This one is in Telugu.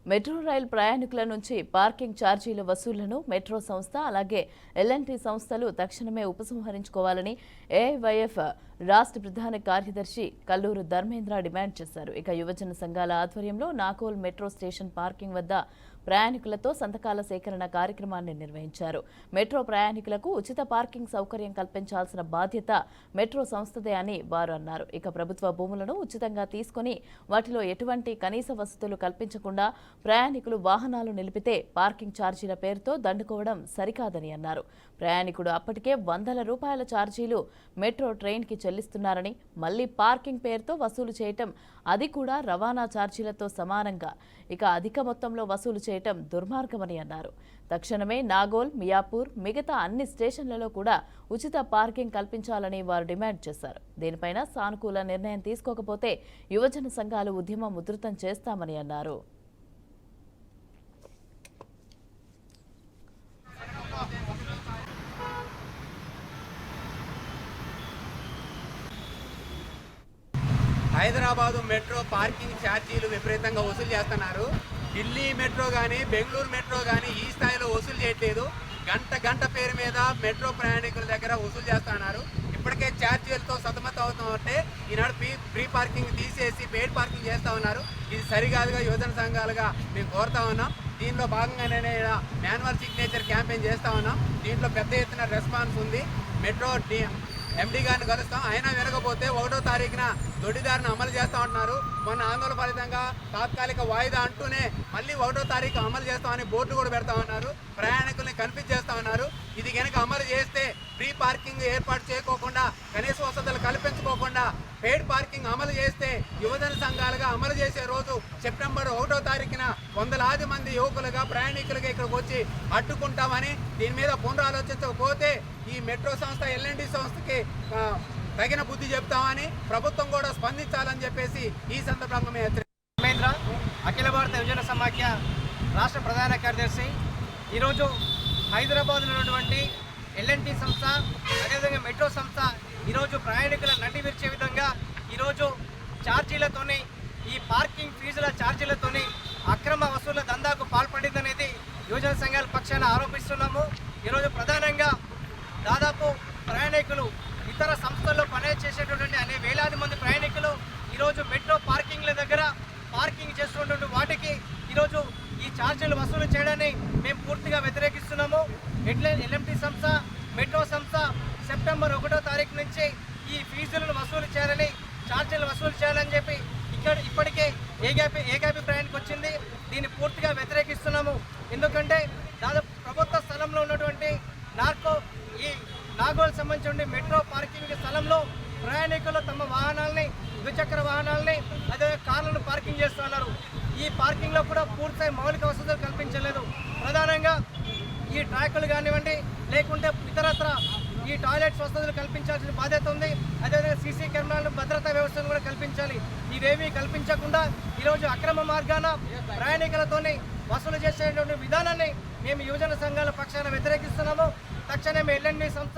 మెట్రో రైల్ ప్రయాణికుల నుంచి పార్కింగ్ ఛార్జీల వసూళ్లను మెట్రో సంస్థ అలాగే ఎల్ఎన్టీ సంస్థలు తక్షణమే ఉపసంహరించుకోవాలని ఏఐవైఎఫ్ రాష్ట్ర ప్రధాన కార్యదర్శి కల్లూరు ధర్మేంద్ర డిమాండ్ చేశారు. ఇక యువజన సంఘాల ఆధ్వర్యంలో నాగోల్ మెట్రో స్టేషన్ పార్కింగ్ వద్ద ప్రయాణికులతో సంతకాల సేకరణ కార్యక్రమాన్ని నిర్వహించారు. మెట్రో ప్రయాణికులకు ఉచిత పార్కింగ్ సౌకర్యం కల్పించాల్సిన బాధ్యత మెట్రో సంస్థదే అని వారు అన్నారు. ఇక ప్రభుత్వ భూములను ఉచితంగా తీసుకుని వాటిలో ఎటువంటి కనీస వసతులు కల్పించకుండా ప్రయాణికులు వాహనాలు నిలిపితే పార్కింగ్ ఛార్జీల పేరుతో దండుకోవడం సరికాదని అన్నారు. ప్రయాణికుడు అప్పటికే వందల రూపాయల ఛార్జీలు మెట్రో ట్రైన్కి చెల్లిస్తున్నారని మళ్లీ పార్కింగ్ పేరుతో వసూలు చేయటం, అది కూడా రవాణా ఛార్జీలతో సమానంగా ఇక అధిక మొత్తంలో వసూలు చేయటం దుర్మార్గమని అన్నారు. తక్షణమే నాగోల్, మియాపూర్, మిగతా అన్ని స్టేషన్లలో కూడా ఉచిత పార్కింగ్ కల్పించాలని వారు డిమాండ్ చేశారు. దీనిపైన సానుకూల నిర్ణయం తీసుకోకపోతే యువజన సంఘాలు ఉద్యమం ఉధృతం చేస్తామని అన్నారు. హైదరాబాదు మెట్రో పార్కింగ్ ఛార్జీలు విపరీతంగా వసూలు చేస్తున్నారు. ఢిల్లీ మెట్రో కానీ, బెంగళూరు మెట్రో కానీ ఈ స్థాయిలో వసూలు చేయట్లేదు. గంట పేరు మీద మెట్రో ప్రయాణికుల దగ్గర వసూలు చేస్తున్నారు. ఇప్పటికే ఛార్జీలతో సతమతం అవుతామంటే ఈనాడు ఫ్రీ పార్కింగ్ తీసేసి పెయిడ్ పార్కింగ్ చేస్తూ ఉన్నారు. ఇది సరికాదుగా యువజన సంఘాలుగా మేము కోరుతా ఉన్నాం. దీనిలో భాగంగానే మాన్యువల్ సిగ్నేచర్ క్యాంపెయిన్ చేస్తూ ఉన్నాం. దీంట్లో పెద్ద ఎత్తున రెస్పాన్స్ ఉంది. మెట్రో ఎండీ గారిని కలుస్తాం. అయినా వినకపోతే 1వ తారీఖున దొడ్డిదారిని అమలు చేస్తూ ఉంటున్నారు. మొన్న ఆందోళన ఫలితంగా తాత్కాలిక వాయిదా అంటూనే మళ్ళీ 1వ తారీఖు అమలు చేస్తామని బోర్డు కూడా పెడతా ఉన్నారు. ప్రయాణికుల్ని కన్ఫ్యూజ్ చేస్తూ ఉన్నారు. ఇది కనుక అమలు చేస్తే ఫ్రీ పార్కింగ్ ఏర్పాటు చేయకోకుండా, కనీస వసతులు కల్పించుకోకుండా పెయిడ్ పార్కింగ్ అమలు చేస్తే యువజన సంఘాలుగా అమలు చేసే రోజు సెప్టెంబర్ 1వ తారీఖున వందలాది మంది యువకులుగా, ప్రయాణికులుగా ఇక్కడికి వచ్చి అడ్డుకుంటామని, దీని మీద పునరాలోచించకపోతే ఈ మెట్రో సంస్థ, ఎల్ఎన్టీ సంస్థకి తగిన బుద్ధి చెప్తామని, ప్రభుత్వం కూడా స్పందించాలని చెప్పేసి ఈ సందర్భంగా ధర్మేంద్ర, అఖిల భారత యువజన సమాఖ్య రాష్ట్ర ప్రధాన కార్యదర్శి. ఈరోజు హైదరాబాద్లో ఉన్నటువంటి ఎల్ఎన్టీ సంస్థ, అదేవిధంగా మెట్రో సంస్థ ఈరోజు ప్రయాణికుల నడ్డి విరిచే విధంగా ఈరోజు ఛార్జీలతోని, ఈ పార్కింగ్ ఫీజుల ఛార్జీలతోని అక్రమ వసూళ్ల దందాకు పాల్పడిందనేది యువజన సంఘాల పక్షాన ఆరోపిస్తున్నాము. ఈరోజు ప్రధానంగా దాదాపు ప్రయాణికులు ఇతర సంస్థల్లో పనిచేసేటటువంటి అనేక వేలాది మంది ప్రయాణికులు ఈరోజు మెట్రో పార్కింగ్ల దగ్గర పార్కింగ్ చేస్తున్నటువంటి వాటికి ఈరోజు ఈ ఛార్జీలు వసూలు చేయడాన్ని మేము పూర్తిగా వ్యతిరేకిస్తున్నాము. ఎల్ఎన్టీ సంస్థ, మెట్రో సంస్థ సెప్టెంబర్ 1వ తారీఖు నుంచి ఈ ఫీజులను వసూలు చేయాలని, ఛార్జీలు వసూలు చేయాలని చెప్పి ఇప్పటికే ఏకాభిప్రాయానికి వచ్చింది. దీన్ని పూర్తిగా వ్యతిరేకిస్తున్నాము. ఎందుకంటే దాదాపు ప్రభుత్వ స్థలంలో ఉన్నటువంటి ఈ నాగోల్ సంబంధించిన మెట్రో పార్కింగ్ స్థలంలో ప్రయాణికులు తమ వాహనాలని, ద్విచక్ర వాహనాలని, అదే కార్లను పార్కింగ్ చేస్తున్నారు. ఈ పార్కింగ్లో కూడా పూర్తిస్థాయి మౌలిక వసతులు కల్పించలేదు. ప్రధానంగా ఈ ట్రాకులు కానివ్వండి, లేకుంటే ఇతరత్ర ఈ టాయిలెట్స్ వసతులు కల్పించాల్సిన బాధ్యత ఉంది. అదేవిధంగా సీసీ కెమెరాలు, భద్రతా వ్యవస్థను కూడా కల్పించాలి. ఇవేమీ కల్పించకుండా ఈరోజు అక్రమ మార్గాన ప్రయాణికులతోని వసూలు చేసేటువంటి విధానాన్ని మేము యువజన సంఘాల పక్షాన వ్యతిరేకిస్తున్నాము. తక్షణమే ఎల్ఎన్టీ సంస్థ